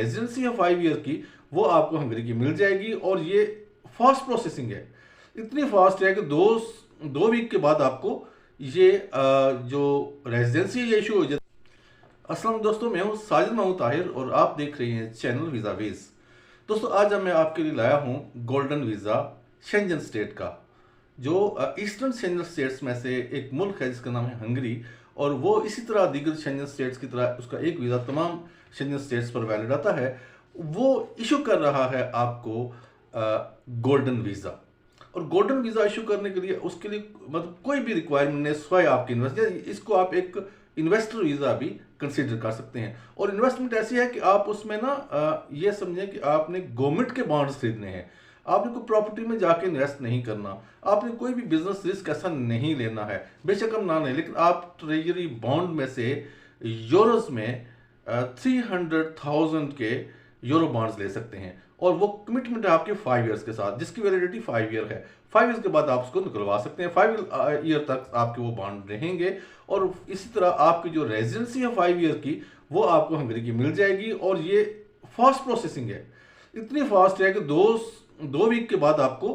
Residency है 5 year की वो आपको हंगरी की मिल जाएगी। और ये फास्ट प्रोसेसिंग है, इतनी फास्ट है कि दो वीक के बाद आपको ये जो रेजिडेंसी ये इशू हो जाती है। अस्सलाम दोस्तों, मैं हूं साजिद महमूद ताहिर और आप देख रहे हैं चैनल वीज़ा वेज। दोस्तों आज मैं आपके लिए लाया हूं गोल्डन वीज़ा शेंजन स्टेट का, जो ईस्टर्न शेंजन स्टेट्स में से एक मुल्क है जिसका नाम है हंगरी। और वो इसी तरह दीगर शेंजन स्टेट्स की तरह उसका एक वीज़ा तमाम शेंजन स्टेट्स पर वैलिड आता है। वो इशू कर रहा है आपको गोल्डन वीज़ा। और गोल्डन वीज़ा इशू करने के लिए उसके लिए मतलब कोई भी रिक्वायरमेंट नहीं, स्वयं आपकी इन्वेस्ट, इसको आप एक इन्वेस्टर वीज़ा भी कंसीडर कर सकते हैं। और इन्वेस्टमेंट ऐसी है कि आप उसमें ना ये समझें कि आपने गवर्नमेंट के बॉन्ड्स खरीदने हैं, आपने कोई प्रॉपर्टी में जाके इन्वेस्ट नहीं करना, आपने कोई भी बिजनेस रिस्क ऐसा नहीं लेना है। बेशक हम ना लें, लेकिन आप ट्रेजरी बॉन्ड में से यूरोज में 300,000 के यूरो बॉन्ड्स ले सकते हैं। और वो कमिटमेंट है आपके 5 ईयर्स के साथ, जिसकी वैलिडिटी 5 ईयर है। 5 ईयर्स के बाद आप उसको निकलवा सकते हैं। 5 ईयर तक आपके वो बॉन्ड रहेंगे। और इसी तरह आपकी जो रेजिडेंसी है 5 ईयर की वो आपको हंगरी की मिल जाएगी। और ये फास्ट प्रोसेसिंग है, इतनी फास्ट है कि दो वीक के बाद आपको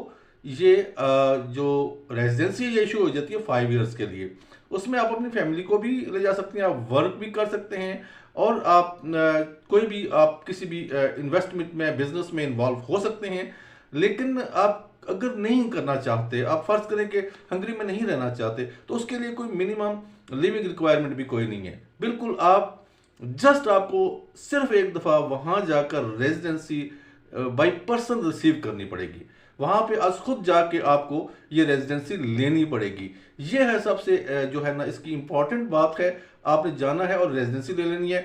ये जो रेजिडेंसी ये इशू हो जाती है 5 ईयर्स के लिए। उसमें आप अपनी फैमिली को भी ले जा सकते हैं, आप वर्क भी कर सकते हैं, और आप कोई भी आप किसी भी इन्वेस्टमेंट में बिजनेस में इन्वॉल्व हो सकते हैं। लेकिन आप अगर नहीं करना चाहते, आप फर्ज करें कि हंगरी में नहीं रहना चाहते, तो उसके लिए कोई मिनिमम लिविंग रिक्वायरमेंट भी कोई नहीं है। बिल्कुल आप जस्ट आपको सिर्फ एक दफ़ा वहाँ जाकर रेजिडेंसी बाई पर्सन रिसीव करनी पड़ेगी। वहाँ पे आज खुद जाके आपको ये रेजिडेंसी लेनी पड़ेगी। ये है सबसे जो है ना इसकी इंपॉर्टेंट बात है। आपने जाना है और रेजिडेंसी ले लेनी है।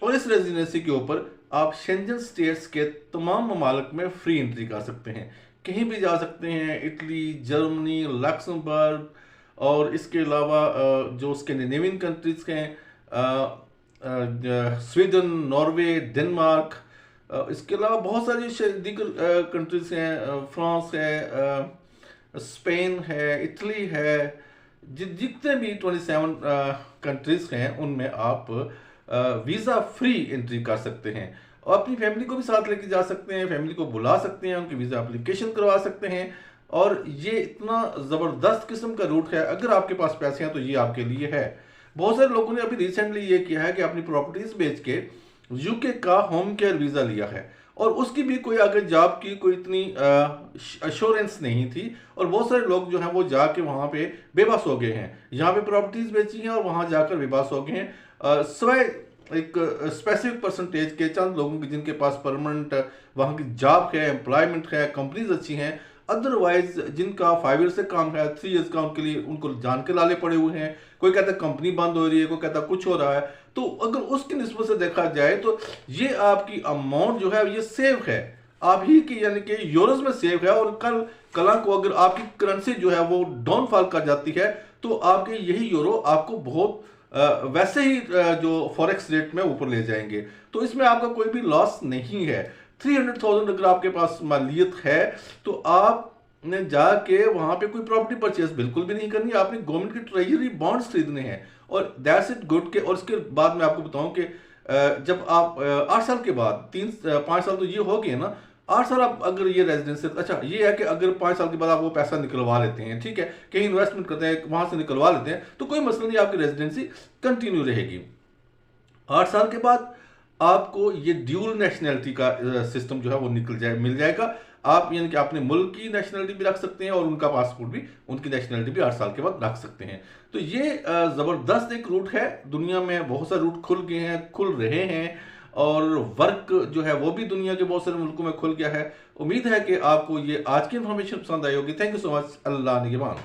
और इस रेजिडेंसी के ऊपर आप शेंजन स्टेट्स के तमाम ममालिक में फ्री एंट्री कर सकते हैं, कहीं भी जा सकते हैं। इटली, जर्मनी, लक्समबर्ग और इसके अलावा जो स्कैंडिनेवियन कंट्रीज हैं, स्वीडन, नॉर्वे, डेनमार्क, इसके अलावा बहुत सारी दीगर कंट्रीज हैं, फ्रांस है, स्पेन है, इटली है, जितने भी 27 कंट्रीज हैं उनमें आप वीज़ा फ्री एंट्री कर सकते हैं। और अपनी फैमिली को भी साथ लेके जा सकते हैं, फैमिली को बुला सकते हैं, उनकी वीज़ा एप्लीकेशन करवा सकते हैं। और ये इतना ज़बरदस्त किस्म का रूट है, अगर आपके पास पैसे हैं तो ये आपके लिए है। बहुत सारे लोगों ने अभी रिसेंटली ये किया है कि अपनी प्रॉपर्टीज बेच के यूके का होम केयर वीज़ा लिया है, और उसकी भी कोई आगे जॉब की कोई इतनी अश्योरेंस नहीं थी। और बहुत सारे लोग जो हैं वो जाके वहाँ पे बेबस हो गए हैं, यहाँ पे प्रॉपर्टीज बेची हैं और वहाँ जाकर बेबस हो गए हैं। सिवाय एक स्पेसिफिक परसेंटेज के चंद लोगों की जिनके पास परमानेंट वहाँ की जॉब है, एम्प्लॉयमेंट है, कंपनीज अच्छी हैं। अदरवाइज जिनका 5 ईयर से काम है, 3 ईयर्स का, उनके लिए उनको जान के लाले पड़े हुए हैं। कोई कहता है कंपनी बंद हो रही है, कोई कहता है कुछ हो रहा है। तो अगर उसकी निस्बत से देखा जाए तो ये आपकी अमाउंट जो है ये सेव है आप ही की, यानी कि यूरोज में सेव है। और कल को अगर आपकी करेंसी जो है वो डाउनफॉल कर जाती है तो आपके यही यूरो आपको बहुत वैसे ही जो फॉरेक्स रेट में ऊपर ले जाएंगे। तो इसमें आपका कोई भी लॉस नहीं है। 300,000 अगर आपके पास मालियत है तो आपने जाके वहां पे कोई प्रॉपर्टी परचेस बिल्कुल भी नहीं करनी, आपने गवर्नमेंट की ट्रेजरी बॉन्ड्स खरीदने हैं। और दैट्स इट गुड के। और उसके बाद मैं आपको बताऊं कि जब आप 8 साल के बाद 5 साल तो ये हो गए ना, 8 साल आप अगर ये रेजिडेंसी, अच्छा ये है कि अगर 5 साल के बाद आप वो पैसा निकलवा लेते हैं, ठीक है, कहीं इन्वेस्टमेंट करते हैं वहां से निकलवा लेते हैं, तो कोई मसला नहीं, आपकी रेजिडेंसी कंटिन्यू रहेगी। 8 साल के बाद आपको ये ड्यूल नेशनैलिटी का सिस्टम जो है वो मिल जाएगा। आप यानी कि अपने मुल्क की नेशनैलिटी भी रख सकते हैं और उनका पासपोर्ट भी, उनकी नेशनैलिटी भी 8 साल के बाद रख सकते हैं। तो ये ज़बरदस्त एक रूट है। दुनिया में बहुत सारे रूट खुल गए हैं, खुल रहे हैं, और वर्क जो है वो भी दुनिया के बहुत सारे मुल्कों में खुल गया है। उम्मीद है कि आपको ये आज की इन्फॉर्मेशन पसंद आई होगी। Thank you so much. अल्लाह निगहबान।